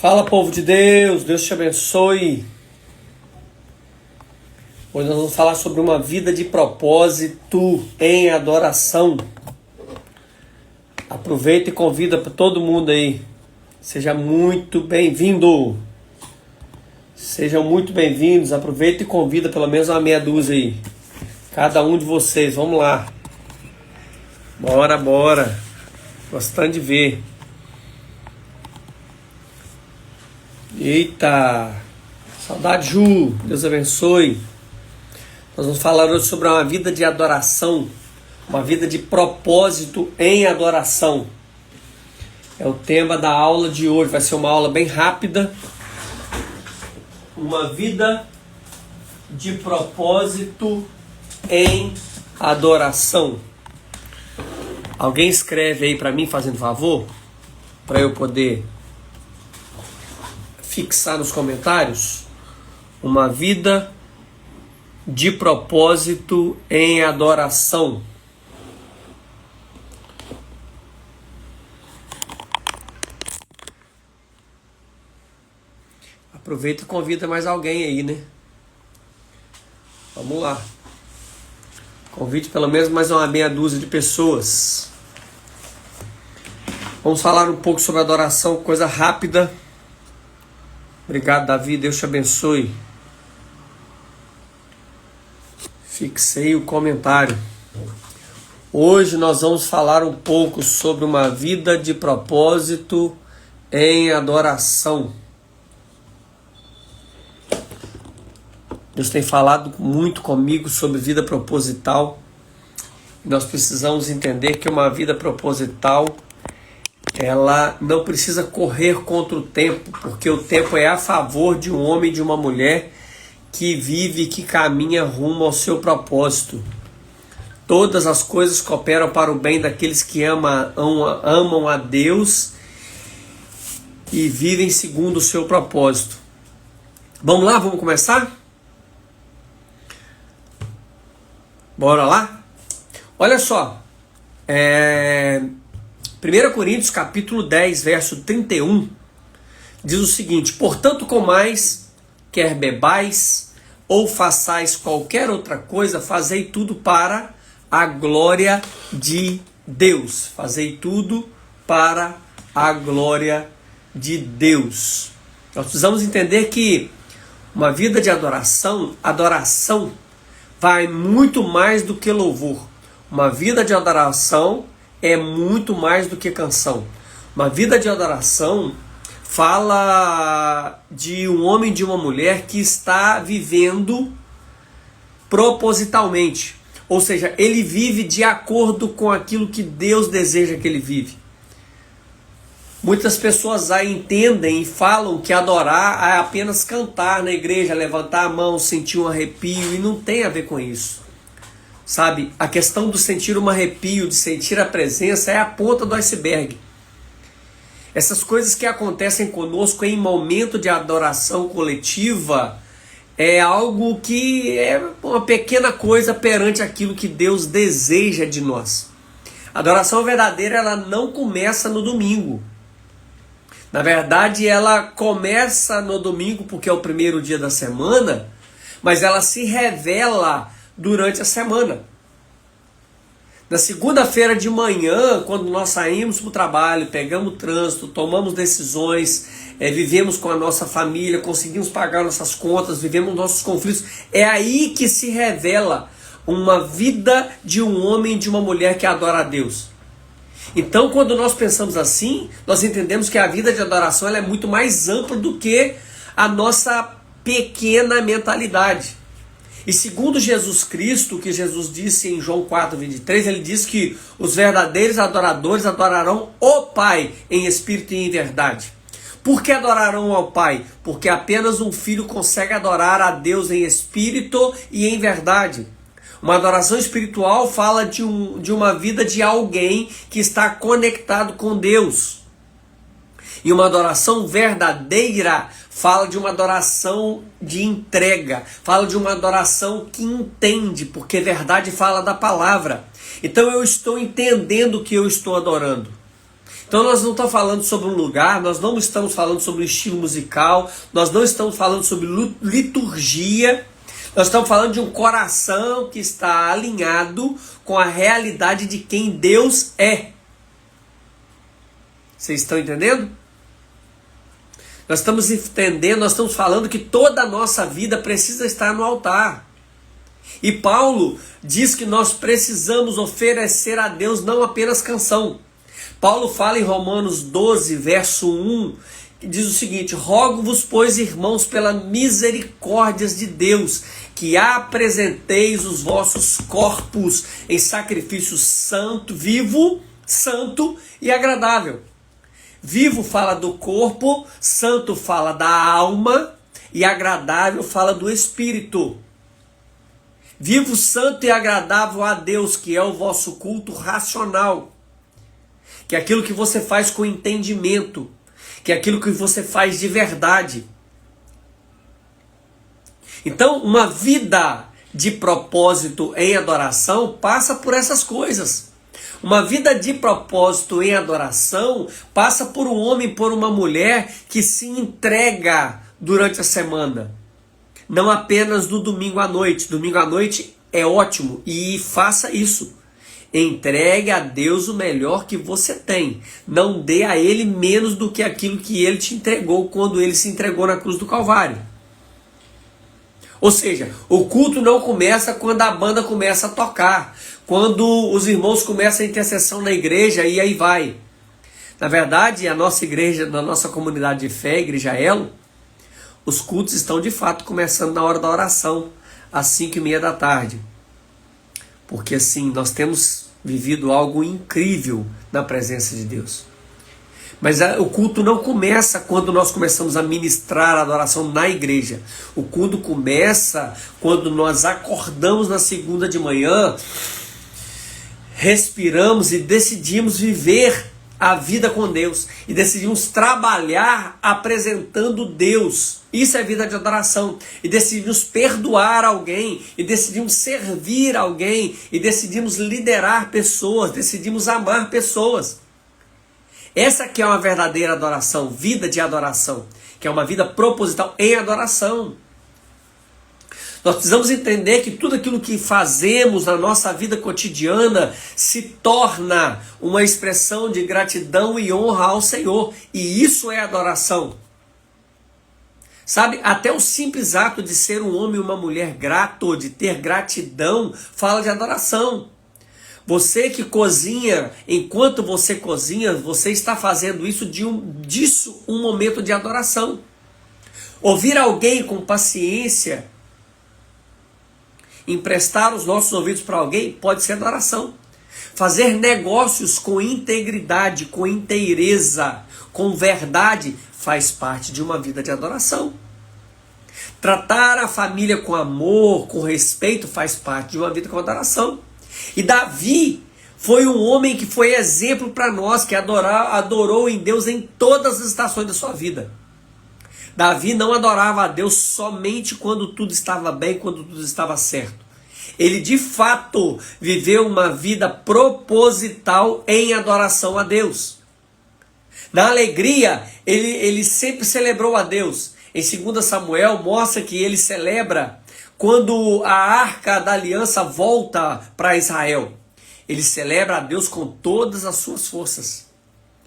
Fala, povo de Deus, Deus te abençoe. Hoje nós vamos falar sobre uma vida de propósito em adoração. Aproveita e convida para todo mundo aí. Seja muito bem-vindo. Sejam muito bem-vindos. Aproveita e convida pelo menos uma meia dúzia aí. Cada um de vocês, vamos lá. Bora. Gostando de ver. Eita, saudade, Ju, Deus abençoe. Nós vamos falar hoje sobre uma vida de adoração, uma vida de propósito em adoração. É o tema da aula de hoje, vai ser uma aula bem rápida. Uma vida de propósito em adoração. Alguém escreve aí para mim, fazendo favor, para eu poder fixar nos comentários. Uma vida de propósito em adoração. Aproveita e convida mais alguém aí, né? Vamos lá. Convide pelo menos mais uma meia dúzia de pessoas. Vamos falar um pouco sobre adoração, coisa rápida. Obrigado, Davi, Deus te abençoe. Fixei o comentário. Hoje nós vamos falar um pouco sobre uma vida de propósito em adoração. Deus tem falado muito comigo sobre vida proposital. Nós precisamos entender que uma vida proposital, ela não precisa correr contra o tempo, porque o tempo é a favor de um homem e de uma mulher que vive, que caminha rumo ao seu propósito. Todas as coisas cooperam para o bem daqueles que amam a Deus e vivem segundo o seu propósito. Vamos lá, vamos começar? Bora lá? Olha só, 1 Coríntios capítulo 10, verso 31, diz o seguinte: portanto, comais, quer bebais, ou façais qualquer outra coisa, fazei tudo para a glória de Deus. Fazei tudo para a glória de Deus. Nós precisamos entender que uma vida de adoração vai muito mais do que louvor. Uma vida de adoração é muito mais do que canção. Uma vida de adoração fala de um homem e de uma mulher que está vivendo propositalmente. Ou seja, ele vive de acordo com aquilo que Deus deseja que ele vive. Muitas pessoas entendem e falam que adorar é apenas cantar na igreja, levantar a mão, sentir um arrepio, e não tem a ver com isso. Sabe, a questão do sentir um arrepio, de sentir a presença, é a ponta do iceberg. Essas coisas que acontecem conosco em momento de adoração coletiva é algo que é uma pequena coisa perante aquilo que Deus deseja de nós. A adoração verdadeira, ela não começa no domingo. Na verdade, ela começa no domingo porque é o primeiro dia da semana, mas ela se revela durante a semana. Na segunda-feira de manhã, quando nós saímos para o trabalho, pegamos o trânsito, tomamos decisões, vivemos com a nossa família, conseguimos pagar nossas contas, vivemos nossos conflitos, é aí que se revela uma vida de um homem e de uma mulher que adora a Deus. Então, quando nós pensamos assim, nós entendemos que a vida de adoração ela é muito mais ampla do que a nossa pequena mentalidade. E segundo Jesus Cristo, que Jesus disse em João 4:23, ele diz que os verdadeiros adoradores adorarão o Pai em espírito e em verdade. Por que adorarão ao Pai? Porque apenas um filho consegue adorar a Deus em espírito e em verdade. Uma adoração espiritual fala de uma vida de alguém que está conectado com Deus. E uma adoração verdadeira fala de uma adoração de entrega, fala de uma adoração que entende, porque verdade fala da palavra. Então eu estou entendendo que eu estou adorando. Então nós não estamos falando sobre um lugar, nós não estamos falando sobre um estilo musical, nós não estamos falando sobre liturgia, nós estamos falando de um coração que está alinhado com a realidade de quem Deus é. Vocês estão entendendo? Nós estamos entendendo, nós estamos falando que toda a nossa vida precisa estar no altar. E Paulo diz que nós precisamos oferecer a Deus não apenas canção. Paulo fala em Romanos 12, verso 1, que diz o seguinte: rogo-vos, pois, irmãos, pelas misericórdias de Deus, que apresenteis os vossos corpos em sacrifício santo, vivo, santo e agradável. Vivo fala do corpo, santo fala da alma e agradável fala do espírito. Vivo, santo e agradável a Deus, que é o vosso culto racional, que é aquilo que você faz com entendimento, que é aquilo que você faz de verdade. Então, uma vida de propósito em adoração passa por essas coisas. Uma vida de propósito em adoração passa por um homem, por uma mulher que se entrega durante a semana. Não apenas no domingo à noite. Domingo à noite é ótimo e faça isso. Entregue a Deus o melhor que você tem. Não dê a Ele menos do que aquilo que Ele te entregou quando Ele se entregou na cruz do Calvário. Ou seja, o culto não começa quando a banda começa a tocar, quando os irmãos começam a intercessão na igreja e aí vai. Na verdade, a nossa igreja, na nossa comunidade de fé, Igreja Elo, os cultos estão de fato começando na hora da oração, às 5:30 da tarde. Porque assim, nós temos vivido algo incrível na presença de Deus. Mas o culto não começa quando nós começamos a ministrar a adoração na igreja. O culto começa quando nós acordamos na segunda de manhã, respiramos e decidimos viver a vida com Deus. E decidimos trabalhar apresentando Deus. Isso é vida de adoração. E decidimos perdoar alguém. E decidimos servir alguém. E decidimos liderar pessoas. Decidimos amar pessoas. Essa que é uma verdadeira adoração, vida de adoração, que é uma vida proposital em adoração. Nós precisamos entender que tudo aquilo que fazemos na nossa vida cotidiana se torna uma expressão de gratidão e honra ao Senhor. E isso é adoração. Sabe, até o simples ato de ser um homem e uma mulher grato, de ter gratidão, fala de adoração. Você que cozinha, enquanto você cozinha, você está fazendo isso disso um momento de adoração. Ouvir alguém com paciência, emprestar os nossos ouvidos para alguém, pode ser adoração. Fazer negócios com integridade, com inteireza, com verdade, faz parte de uma vida de adoração. Tratar a família com amor, com respeito, faz parte de uma vida com adoração. E Davi foi um homem que foi exemplo para nós, que adorou em Deus em todas as estações da sua vida. Davi não adorava a Deus somente quando tudo estava bem, quando tudo estava certo. Ele de fato viveu uma vida proposital em adoração a Deus. Na alegria, ele sempre celebrou a Deus. Em 2 Samuel mostra que ele celebra quando a arca da aliança volta para Israel. Ele celebra a Deus com todas as suas forças.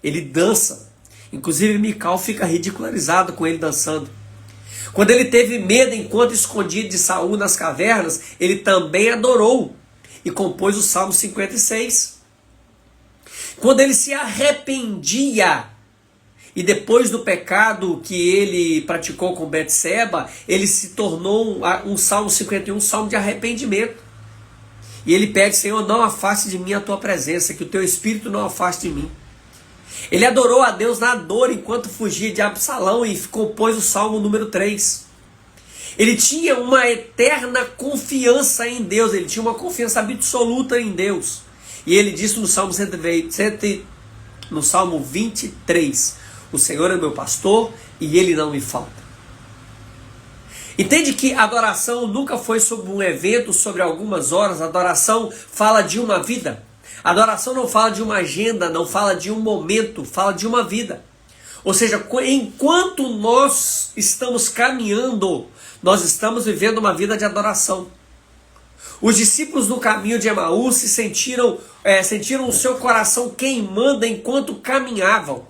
Ele dança. Inclusive Mical fica ridicularizado com ele dançando. Quando ele teve medo enquanto escondido de Saul nas cavernas, ele também adorou e compôs o Salmo 56. Quando ele se arrependia e depois do pecado que ele praticou com Betseba, ele se tornou um Salmo 51, um salmo de arrependimento. E ele pede: Senhor, não afaste de mim a tua presença, que o teu espírito não afaste de mim. Ele adorou a Deus na dor enquanto fugia de Absalão e compôs o Salmo número 3. Ele tinha uma eterna confiança em Deus, ele tinha uma confiança absoluta em Deus. E ele disse no Salmo 23, o Senhor é meu pastor e ele não me falta. Entende que a adoração nunca foi sobre um evento, sobre algumas horas. A adoração fala de uma vida. Adoração não fala de uma agenda, não fala de um momento, fala de uma vida. Ou seja, enquanto nós estamos caminhando, nós estamos vivendo uma vida de adoração. Os discípulos no caminho de Emaús se sentiram o seu coração queimando enquanto caminhavam.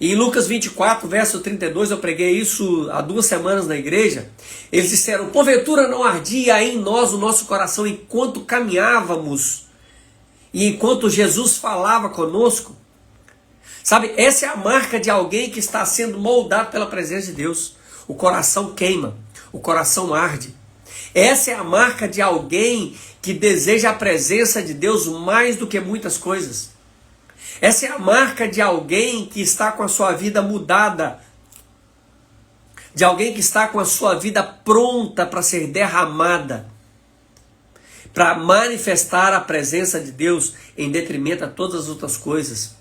E em Lucas 24, verso 32, eu preguei isso há 2 semanas na igreja. Eles disseram: porventura não ardia em nós o nosso coração enquanto caminhávamos e enquanto Jesus falava conosco? Sabe, essa é a marca de alguém que está sendo moldado pela presença de Deus. O coração queima, o coração arde. Essa é a marca de alguém que deseja a presença de Deus mais do que muitas coisas. Essa é a marca de alguém que está com a sua vida mudada, de alguém que está com a sua vida pronta para ser derramada, para manifestar a presença de Deus em detrimento a todas as outras coisas.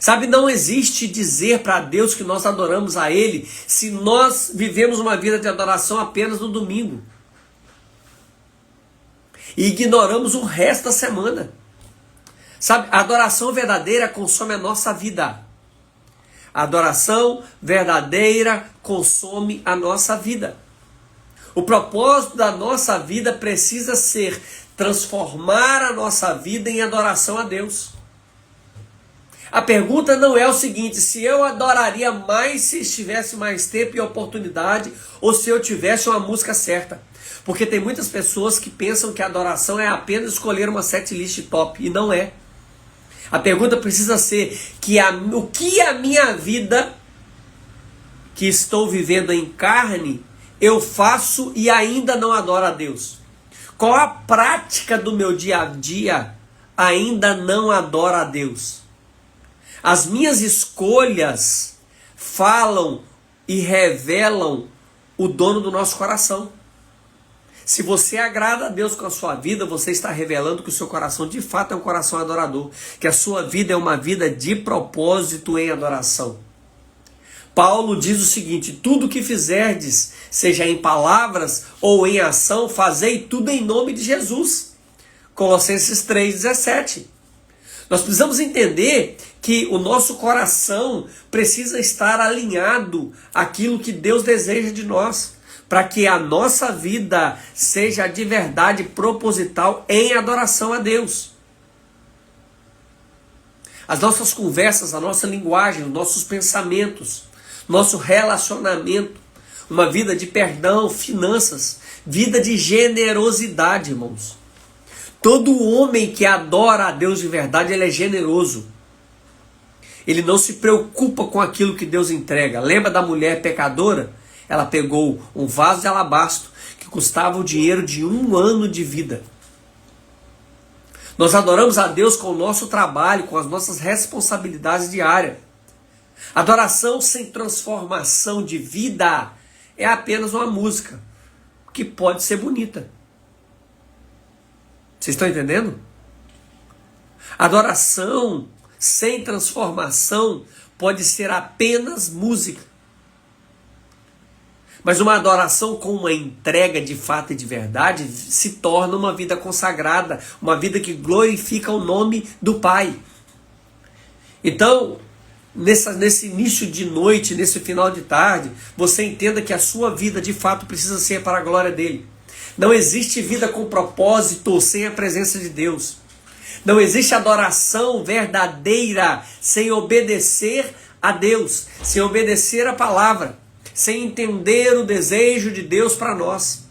Sabe, não existe dizer para Deus que nós adoramos a Ele se nós vivemos uma vida de adoração apenas no domingo e ignoramos o resto da semana. Sabe, a adoração verdadeira consome a nossa vida. A adoração verdadeira consome a nossa vida. O propósito da nossa vida precisa ser transformar a nossa vida em adoração a Deus. A pergunta não é o seguinte: se eu adoraria mais se estivesse mais tempo e oportunidade, ou se eu tivesse uma música certa. Porque tem muitas pessoas que pensam que a adoração é apenas escolher uma setlist top, e não é. A pergunta precisa ser o que a minha vida, que estou vivendo em carne, eu faço e ainda não adoro a Deus? Qual a prática do meu dia a dia ainda não adora a Deus? As minhas escolhas falam e revelam o dono do nosso coração. Se você agrada a Deus com a sua vida, você está revelando que o seu coração de fato é um coração adorador, que a sua vida é uma vida de propósito em adoração. Paulo diz o seguinte: tudo que fizerdes, seja em palavras ou em ação, fazei tudo em nome de Jesus. Colossenses 3,17. Nós precisamos entender que o nosso coração precisa estar alinhado àquilo que Deus deseja de nós, para que a nossa vida seja de verdade proposital em adoração a Deus. As nossas conversas, a nossa linguagem, os nossos pensamentos, nosso relacionamento, uma vida de perdão, finanças, vida de generosidade, irmãos. Todo homem que adora a Deus de verdade, ele é generoso. Ele não se preocupa com aquilo que Deus entrega. Lembra da mulher pecadora? Ela pegou um vaso de alabastro que custava o dinheiro de 1 ano de vida. Nós adoramos a Deus com o nosso trabalho, com as nossas responsabilidades diárias. Adoração sem transformação de vida é apenas uma música que pode ser bonita. Vocês estão entendendo? Adoração sem transformação pode ser apenas música. Mas uma adoração com uma entrega de fato e de verdade se torna uma vida consagrada, uma vida que glorifica o nome do Pai. Então, nesse início de noite, nesse final de tarde, você entenda que a sua vida de fato precisa ser para a glória dele. Não existe vida com propósito sem a presença de Deus. Não existe adoração verdadeira sem obedecer a Deus, sem obedecer a palavra, sem entender o desejo de Deus para nós.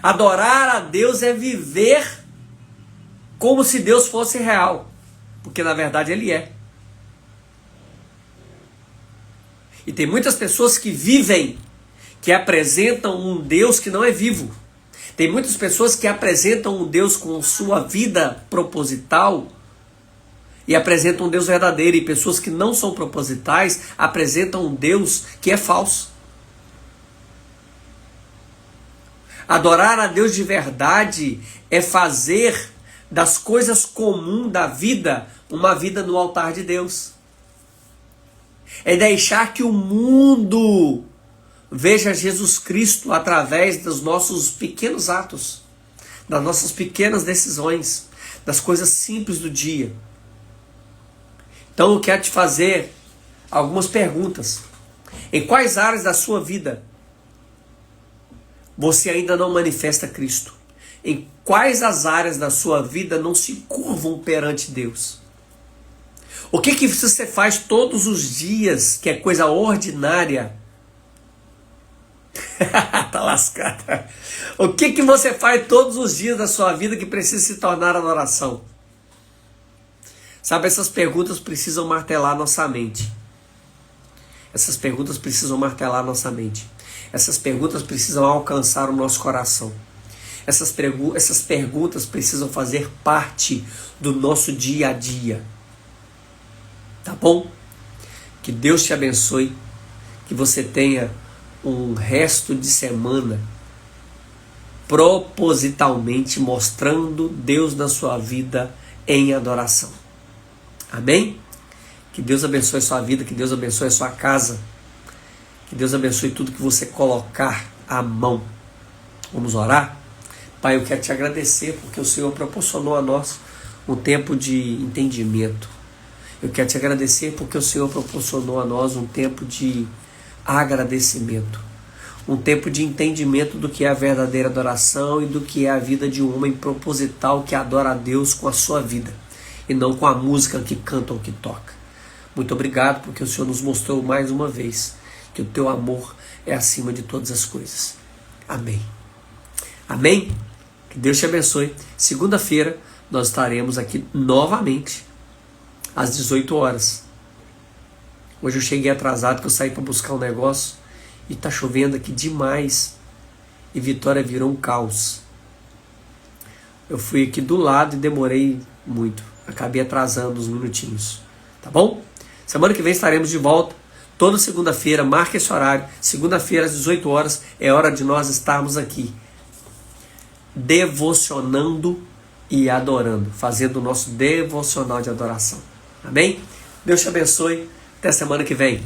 Adorar a Deus é viver como se Deus fosse real, porque na verdade Ele é. E tem muitas pessoas que vivem, que apresentam um Deus que não é vivo. Tem muitas pessoas que apresentam um Deus com sua vida proposital e apresentam um Deus verdadeiro, e pessoas que não são propositais apresentam um Deus que é falso. Adorar a Deus de verdade é fazer das coisas comuns da vida uma vida no altar de Deus. É deixar que o mundo veja Jesus Cristo através dos nossos pequenos atos, das nossas pequenas decisões, das coisas simples do dia. Então eu quero te fazer algumas perguntas. Em quais áreas da sua vida você ainda não manifesta Cristo? Em quais as áreas da sua vida não se curvam perante Deus? O que você faz todos os dias que é coisa ordinária? Tá lascada. O que você faz todos os dias da sua vida que precisa se tornar adoração? Sabe, essas perguntas precisam martelar nossa mente. Essas perguntas precisam martelar nossa mente. Essas perguntas precisam alcançar o nosso coração. Essas perguntas precisam fazer parte do nosso dia a dia. Tá bom? Que Deus te abençoe. Que você tenha um resto de semana propositalmente mostrando Deus na sua vida em adoração. Amém? Que Deus abençoe a sua vida, que Deus abençoe a sua casa, que Deus abençoe tudo que você colocar à mão. Vamos orar? Pai, eu quero te agradecer porque o Senhor proporcionou a nós um tempo de entendimento. Eu quero te agradecer porque o Senhor proporcionou a nós um tempo de agradecimento. Um tempo de entendimento do que é a verdadeira adoração e do que é a vida de um homem proposital que adora a Deus com a sua vida e não com a música que canta ou que toca. Muito obrigado porque o Senhor nos mostrou mais uma vez que o teu amor é acima de todas as coisas. Amém. Amém? Que Deus te abençoe. Segunda-feira nós estaremos aqui novamente às 18 horas. Hoje eu cheguei atrasado porque eu saí para buscar um negócio e está chovendo aqui demais e Vitória virou um caos. Eu fui aqui do lado e demorei muito. Acabei atrasando uns minutinhos. Tá bom? Semana que vem estaremos de volta. Toda segunda-feira, marque esse horário. Segunda-feira às 18 horas é hora de nós estarmos aqui devocionando e adorando, fazendo o nosso devocional de adoração. Amém? Deus te abençoe. Até semana que vem.